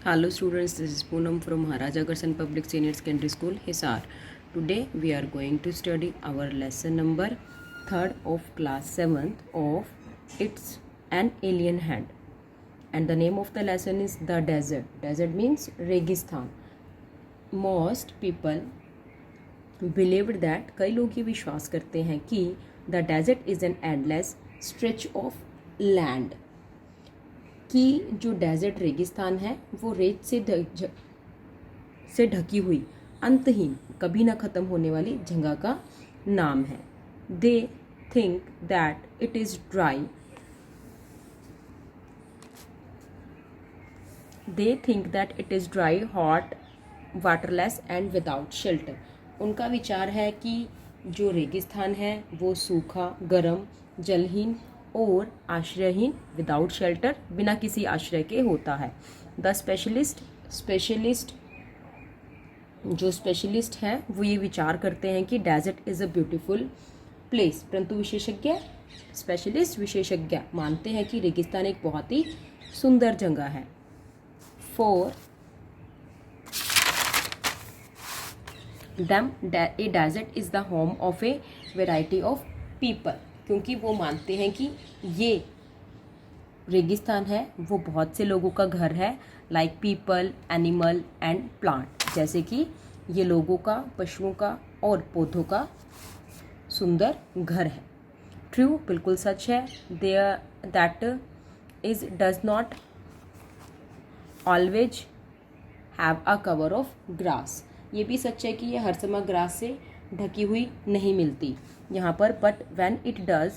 Hello students, this is Poonam from Maharaja Agharsen Public Senior Secondary School, Hisar. Today we are going to study our lesson number 3rd of class 7th of It's an Alien Hand. And the name of the lesson is The Desert. Desert means Registan. Most people believed that, कई लोग ये विश्वास करते हैं कि the desert is an endless stretch of land. कि जो desert रेगिस्तान है वो रेत से ढकी हुई अंतहीन कभी ना ख़त्म होने वाली जगह का नाम है. They think that it is dry. They think that it is dry, hot, waterless and without shelter. उनका विचार है कि जो रेगिस्तान है वो सूखा, गर्म, जलहीन और आश्रयहीन, विदाउट शेल्टर, बिना किसी आश्रय के होता है. द स्पेशलिस्ट हैं वो ये विचार करते हैं कि desert is a beautiful place. परंतु विशेषज्ञ मानते हैं कि रेगिस्तान एक बहुत ही सुंदर जगह है. For them a desert is the home of a variety of people. क्योंकि वो मानते हैं कि ये रेगिस्तान है वो बहुत से लोगों का घर है. Like people, animal and plant. जैसे कि ये लोगों का, पशुओं का और पौधों का सुंदर घर है. ट्रू, बिल्कुल सच है. That is does not always have a cover of grass. ये भी सच है कि ये हर समय ग्रास से ढकी हुई नहीं मिलती यहाँ पर. But when it does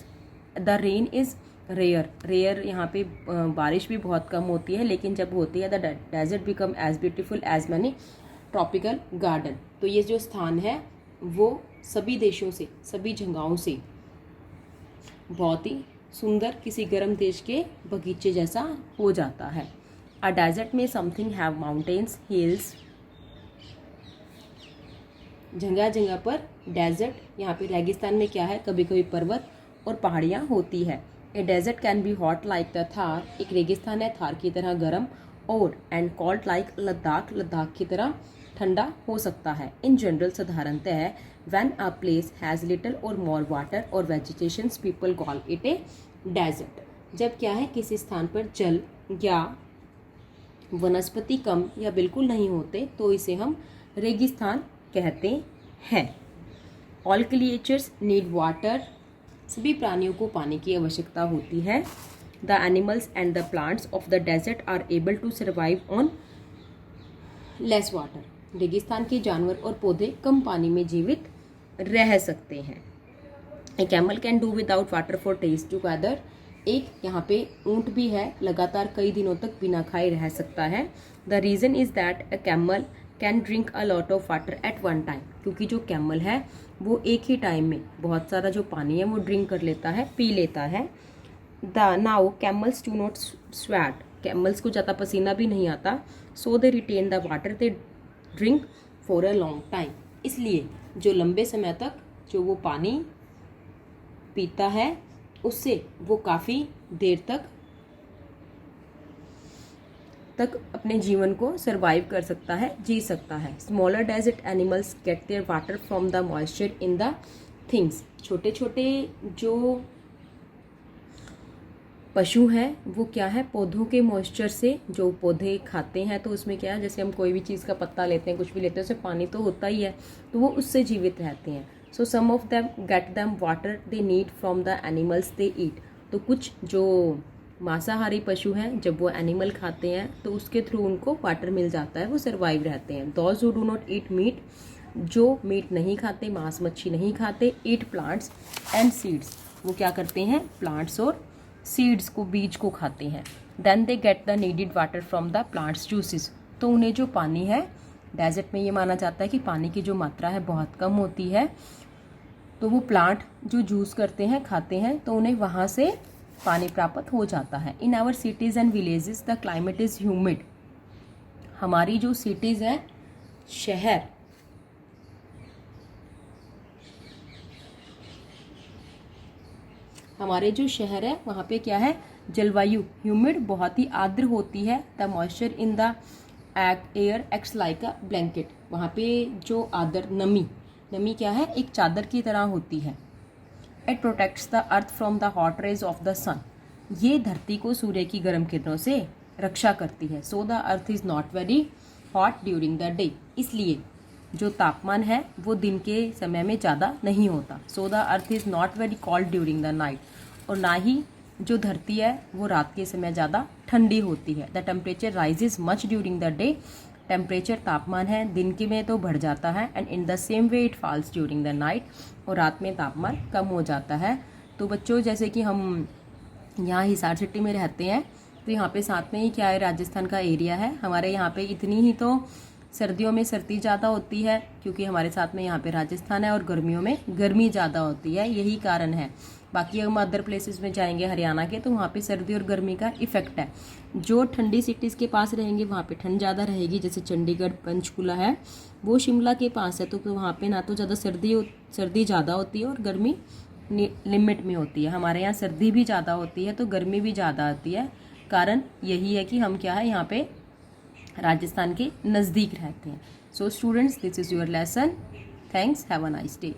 the rain is rare. यहाँ पे बारिश भी बहुत कम होती है, लेकिन जब होती है the desert become as beautiful as many tropical garden. तो ये जो स्थान है वो सभी देशों से, सभी जगहों से बहुत ही सुंदर, किसी गर्म देश के बगीचे जैसा हो जाता है. अ डेजर्ट में समथिंग हैव माउंटेन्स, हिल्स. जगह जगह पर डेजर्ट, यहाँ पे रेगिस्तान में क्या है, कभी कभी पर्वत और पहाड़ियाँ होती है. A desert can be hot like the Thar. एक रेगिस्तान है थार की तरह गर्म, और and cold like Ladakh, Ladakh की तरह ठंडा हो सकता है. इन जनरल साधारणतः when a place has little or more water or vegetations people call it a desert. जब क्या है, किसी स्थान पर जल या वनस्पति कम या बिल्कुल नहीं होते तो इसे हम रेगिस्तान कहते हैं. All creatures need water. सभी प्राणियों को पानी की आवश्यकता होती है. The animals and the plants of the desert are able to survive on less water. रेगिस्तान के जानवर और पौधे कम पानी में जीवित रह सकते हैं. A camel can do without water for days together. एक यहाँ पे ऊँट भी है, लगातार कई दिनों तक बिना खाए रह सकता है. The reason is that a camel can drink a lot of water at one time. क्योंकि जो कैमल है वो एक ही टाइम में बहुत सारा जो पानी है वो ड्रिंक कर लेता है, पी लेता है. Now camels do not sweat. Camels को ज़्यादा पसीना भी नहीं आता. So they retain the water they drink for a long time. इसलिए जो लंबे समय तक जो वो पानी पीता है उससे वो काफ़ी देर तक अपने जीवन को सरवाइव कर सकता है, जी सकता है. Smaller desert animals get their water from the moisture in the things. छोटे छोटे जो पशु हैं वो क्या है, पौधों के मॉइस्चर से, जो पौधे खाते हैं तो उसमें क्या है, जैसे हम कोई भी चीज़ का पत्ता लेते हैं, कुछ भी लेते हैं, उसमें पानी तो होता ही है, तो वो उससे जीवित रहते हैं. So some of them get them water they need from the animals they eat. तो कुछ जो मांसाहारी पशु हैं, जब वो एनिमल खाते हैं तो उसके थ्रू उनको वाटर मिल जाता है, वो सर्वाइव रहते हैं. Those who do not eat meat, जो मीट नहीं खाते, मांस मच्छी नहीं खाते. ईट प्लांट्स एंड सीड्स, वो क्या करते हैं, प्लांट्स और सीड्स को, बीज को खाते हैं. Then they get the needed water from the plants juices. तो उन्हें जो पानी है, डेजर्ट में ये माना जाता है कि पानी की जो मात्रा है बहुत कम होती है, तो वो प्लांट जो जूस करते हैं, खाते हैं, तो उन्हें वहाँ से पानी प्राप्त हो जाता है. In our cities and villages the climate is humid. हमारी जो सिटीज़ हैं, शहर, हमारे जो शहर है वहाँ पे क्या है, जलवायु ह्यूमिड, बहुत ही आर्द्र होती है. The moisture in the air acts like a blanket, वहाँ पे जो आदर नमी क्या है, एक चादर की तरह होती है। It protects the earth from the hot rays of the sun, ये धरती को सूर्य की गर्म किरणों से रक्षा करती है। So the earth is not very hot during the day, इसलिए जो तापमान है वो दिन के समय में ज़्यादा नहीं होता। So the earth is not very cold during the night, और ना ही जो धरती है वो रात के समय ज़्यादा ठंडी होती है। The temperature rises much during the day, temperature तापमान है दिन के में तो बढ़ जाता है। And in the same way it falls during the night, और रात में तापमान कम हो जाता है। तो बच्चों जैसे कि हम यहाँ हिसार सिटी में रहते हैं, तो यहाँ पे साथ में ही क्या है, राजस्थान का एरिया है। हमारे यहाँ पे इतनी ही तो सर्दियों में सर्दी ज़्यादा होती है क्योंकि हमारे साथ में यहाँ पे राजस्थान है, और गर्मियों में गर्मी ज़्यादा होती है, यही कारण है। बाकी हम अदर प्लेसेस में जाएंगे हरियाणा के, तो वहाँ पे सर्दी और गर्मी का इफेक्ट है। जो ठंडी सिटीज़ के पास रहेंगे वहाँ पे ठंड ज़्यादा रहेगी, जैसे चंडीगढ़ पंचकुला है वो शिमला के पास है, तो वहाँ पे ना तो ज़्यादा सर्दी ज़्यादा होती है और गर्मी लिमिट में होती है। हमारे यहाँ सर्दी भी ज़्यादा होती है तो गर्मी भी ज़्यादा आती है। कारण यही है कि हम क्या है, यहाँ पे राजस्थान के नज़दीक रहते हैं। So students, this is your lesson. Thanks, have a nice day.